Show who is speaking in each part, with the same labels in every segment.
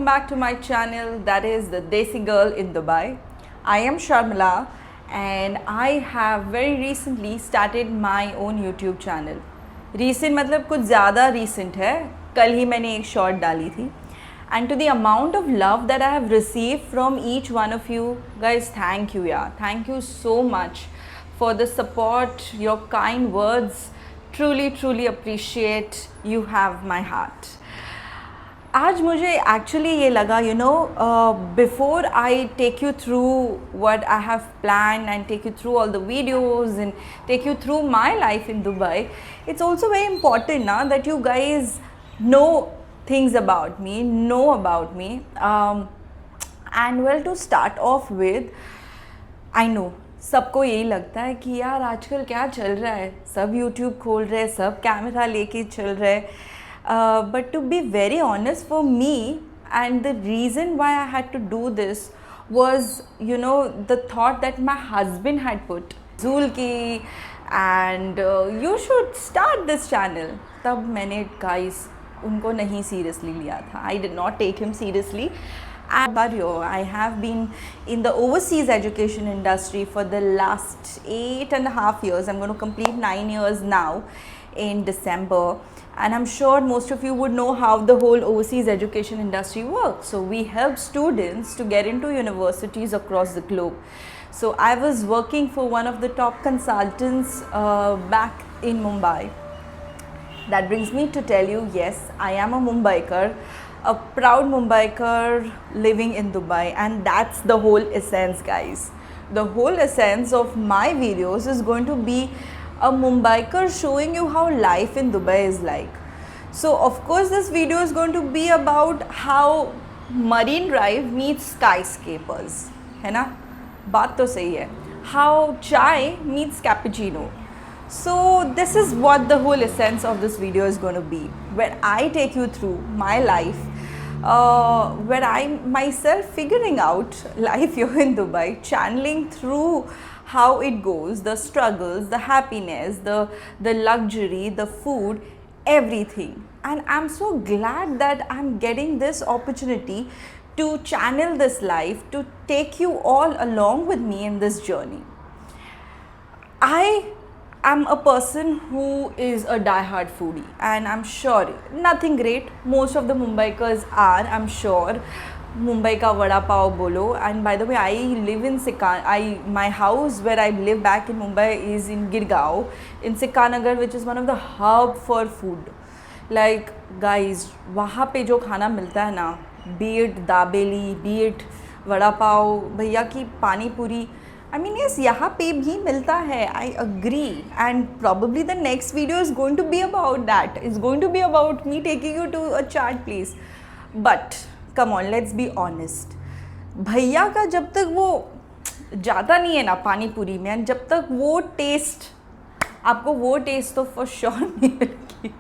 Speaker 1: back to my channel, that is the Desi Girl in Dubai. I am Sharmila and I have very recently started my own YouTube channel. Recent मतलब कुछ ज़्यादा recent है, कल ही मैंने एक short डाली थी. And to the amount of love that I have received from each one of you guys, thank you यार, thank you so much for the support, your kind words. Truly appreciate. You have my heart. आज मुझे actually ये लगा before I take you through what I have plan and take you through all the videos and take you through my life in Dubai, it's also very important ना that you guys know things about me, and well to start off with, I know सबको यही लगता है कि यार आजकल क्या चल रहा है, सब यूट्यूब खोल रहे हैं, सब कैमरा लेके चल रहे हैं. But to be very honest, for me, and the reason why I had to do this was, the thought that my husband had put, Zulki, and you should start this channel. तब मैंने guys उनको नहीं seriously लिया था. I did not take him seriously. But I have been in the overseas education industry for the last 8.5 years. I'm going to complete 9 years now in December. And I'm sure most of you would know how the whole overseas education industry works. So we help students to get into universities across the globe. So I was working for one of the top consultants back in Mumbai. That brings me to tell you, yes, I am a Mumbaikar, a proud Mumbaikar living in Dubai. And that's the whole essence, guys. The whole essence of my videos is going to be a Mumbaikar showing you how life in Dubai is like. So of course this video is going to be about how Marine Drive meets skyscrapers, है ना? बात तो सही है. How chai meets cappuccino. So this is what the whole essence of this video is going to be, where I take you through my life, where I'm myself figuring out life here in Dubai, channeling through how it goes, the struggles, the happiness, the luxury, the food, everything. And I'm so glad that I'm getting this opportunity to channel this life, to take you all along with me in this journey. I am a person who is a die-hard foodie, and I'm sure nothing great, most of the Mumbaikars are, I'm sure. Mumbai ka vada pav bolo. And by the way, I live in my house where I live back in Mumbai is in Girgaon, in Sikanagar, which is one of the hub for food. Like guys, वहाँ पे जो खाना मिलता है ना, be it dabeli, be it vada pav, भैया की पानी पूरी, I mean yes, यहाँ पे भी मिलता है, I agree. And probably the next video is going to be about that. It's going to be about me taking you to a chaat place. But come on, let's be honest, भैया का जब तक वो जाता नहीं है ना पानी पूरी में, जब तक वो टेस्ट आपको वो टेस्ट तो फॉर श्योर मिलेगी.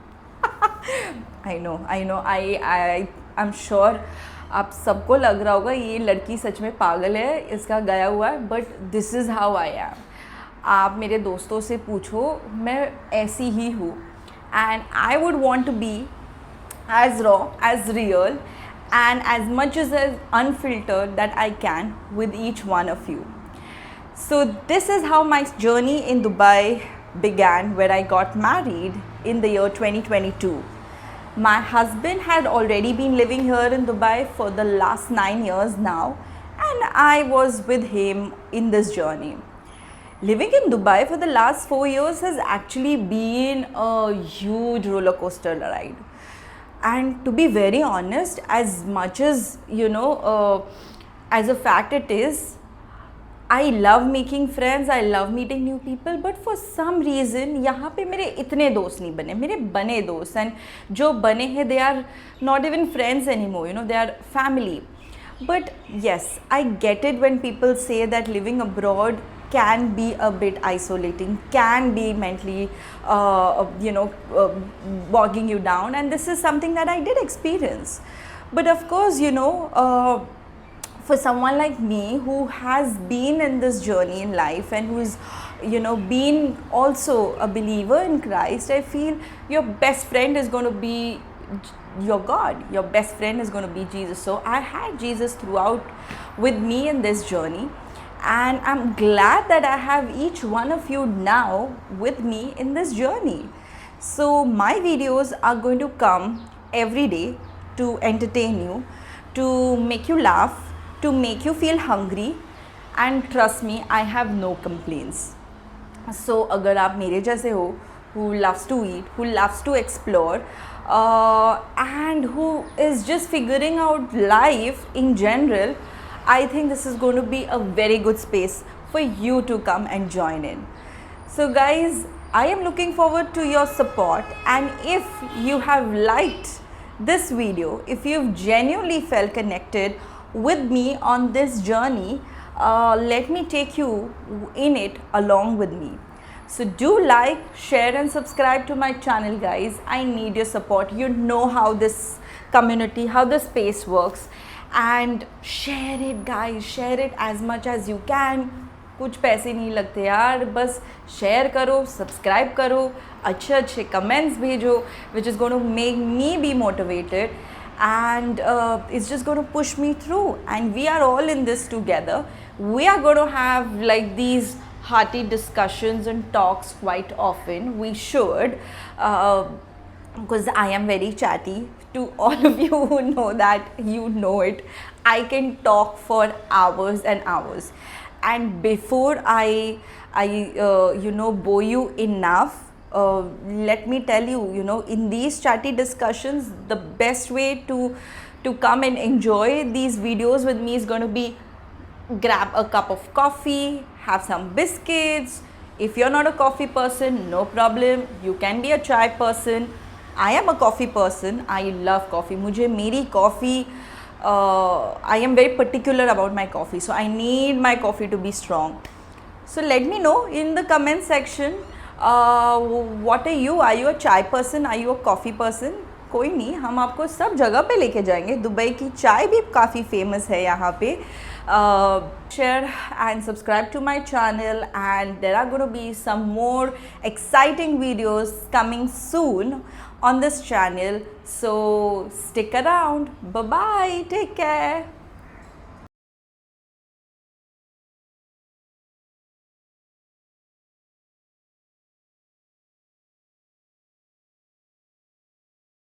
Speaker 1: I know I am sure आप सबको लग रहा होगा ये लड़की सच में पागल है, इसका गया हुआ है, but this is how I am. आप मेरे दोस्तों से पूछो, मैं ऐसी ही हूँ. And I would want to be as raw, as real, and as much as unfiltered that I can with each one of you. So this is how my journey in Dubai began, where I got married in the year 2022. My husband had already been living here in Dubai for the last 9 years now, and I was with him in this journey. Living in Dubai for the last 4 years has actually been a huge roller coaster ride. And to be very honest, as much as as a fact it is, I love making friends, I love meeting new people, but for some reason यहाँ पे मेरे इतने दोस्त नहीं बने. मेरे बने दोस्त, and जो बने हैं they are not even friends anymore, they are family. But yes, I get it when people say that living abroad can be a bit isolating, can be mentally bogging you down, and this is something that I did experience. But of course, for someone like me who has been in this journey in life and who is been also a believer in Christ, I feel your best friend is going to be your God, your best friend is going to be Jesus. So I had Jesus throughout with me in this journey, and I'm glad that I have each one of you now with me in this journey. So my videos are going to come every day to entertain you, to make you laugh, to make you feel hungry, and trust me, I have no complaints. So अगर आप मेरे जैसे हो, who loves to eat, who loves to explore, and who is just figuring out life in general, I think this is going to be a very good space for you to come and join in. So guys, I am looking forward to your support, and if you have liked this video, if you've genuinely felt connected with me on this journey, let me take you in it along with me. So do like, share and subscribe to my channel, guys. I need your support. You know how this community, how the space works, and share it, guys. Share it as much as you can. कुछ पैसे नहीं लगते यार, बस share करो, subscribe करो, अच्छे अच्छे कमेंट्स भेजो, which is going to make me be motivated, and it's just going to push me through, and we are all in this together. We are going to have like these hearty discussions and talks quite often. We should, because I am very chatty. To all of you who know that, you know it. I can talk for hours and hours. And before I bore you enough, let me tell you, in these chatty discussions, the best way to come and enjoy these videos with me is going to be grab a cup of coffee, have some biscuits. If you're not a coffee person, no problem, you can be a chai person. I am a coffee person. I love coffee. मुझे मेरी coffee, I am very particular about my coffee, so I need my coffee to be strong. So let me know in the comment section, what are you? Are you a chai person? Are you a coffee person? कोई नहीं, हम आपको सब जगह पे लेके जाएंगे. Dubai की चाय भी काफ़ी फेमस है यहाँ पे. Share and subscribe to my channel, and there are going to be some more exciting videos coming soon on this channel. So stick around. Bye bye. Take care.